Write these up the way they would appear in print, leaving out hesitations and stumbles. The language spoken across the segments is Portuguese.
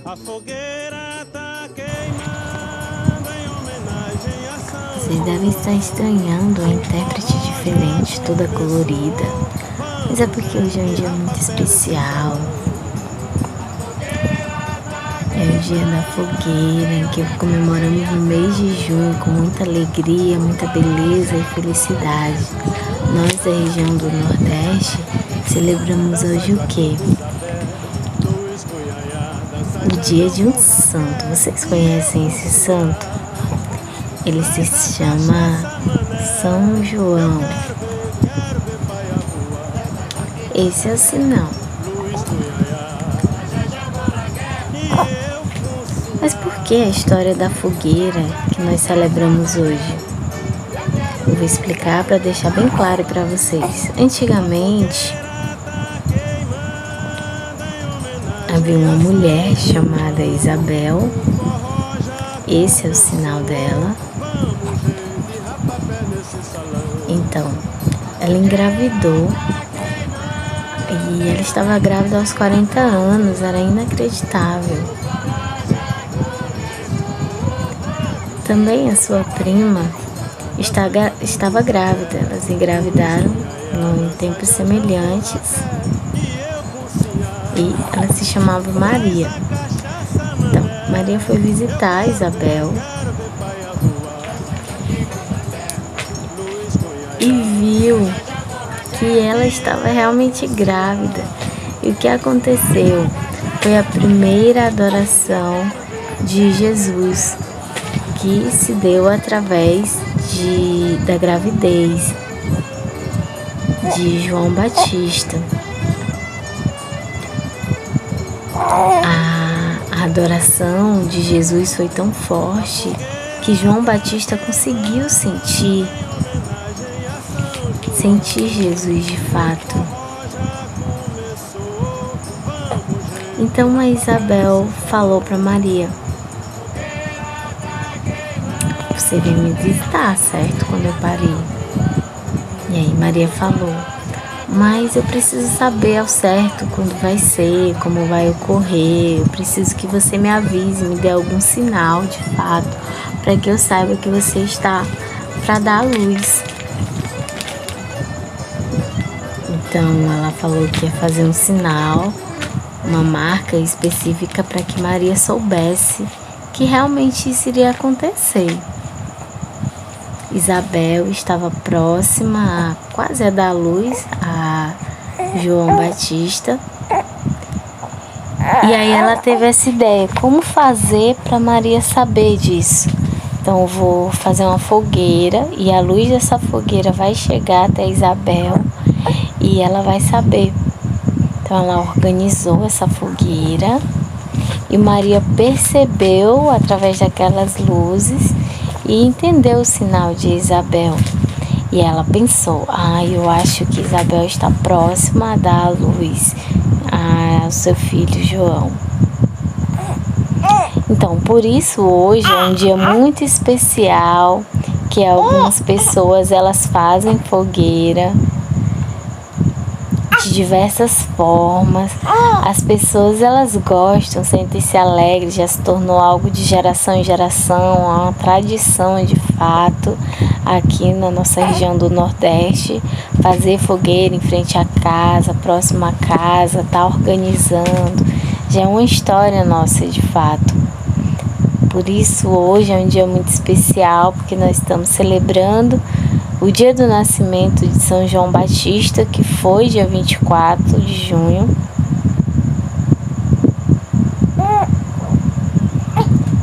A fogueira tá queimando em homenagem a São Vocês devem estar estranhando a intérprete diferente, toda colorida. Mas é porque hoje é um dia muito especial. É o dia da fogueira, em que comemoramos no mês de junho com muita alegria, muita beleza e felicidade. Nós da região do Nordeste celebramos hoje o quê? O dia de um santo. Vocês conhecem esse santo? Ele se chama São João. Esse é o sinal. Mas por que a história da fogueira que nós celebramos hoje? Eu vou explicar para deixar bem claro para vocês. Antigamente, havia uma mulher chamada Isabel. Esse é o sinal dela. Então, ela engravidou. E ela estava grávida aos 40 anos. Era inacreditável. Também a sua prima estava grávida. Elas engravidaram em tempos semelhantes. E ela se chamava Maria. Então, Maria foi visitar a Isabel e viu que ela estava realmente grávida. E o que aconteceu? Foi a primeira adoração de Jesus, que se deu através da gravidez de João Batista. A adoração de Jesus foi tão forte que João Batista conseguiu sentir Jesus de fato. Então a Isabel falou para Maria: você veio me visitar, certo? Quando eu parei. E aí Maria falou: mas eu preciso saber ao certo quando vai ser, como vai ocorrer. Eu preciso que você me avise, me dê algum sinal de fato, para que eu saiba que você está para dar à luz. Então ela falou que ia fazer um sinal, uma marca específica para que Maria soubesse que realmente isso iria acontecer. Isabel estava próxima, quase a dar luz a João Batista. E aí ela teve essa ideia: como fazer para Maria saber disso? Então eu vou fazer uma fogueira e a luz dessa fogueira vai chegar até Isabel e ela vai saber. Então ela organizou essa fogueira e Maria percebeu através daquelas luzes e entendeu o sinal de Isabel. E ela pensou: eu acho que Isabel está próxima a dar a luz ao seu filho João. Então, por isso hoje é um dia muito especial, que algumas pessoas elas fazem fogueira de diversas formas. As pessoas elas gostam, sentem-se alegres, já se tornou algo de geração em geração, uma tradição de fato aqui na nossa região do Nordeste, fazer fogueira em frente à casa, próximo à casa, tá organizando, já é uma história nossa de fato. Por isso hoje é um dia muito especial, porque nós estamos celebrando o dia do nascimento de São João Batista, que foi dia 24 de junho.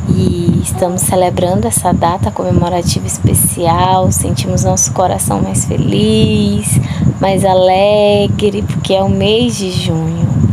E estamos celebrando essa data comemorativa especial, sentimos nosso coração mais feliz, mais alegre, porque é o mês de junho.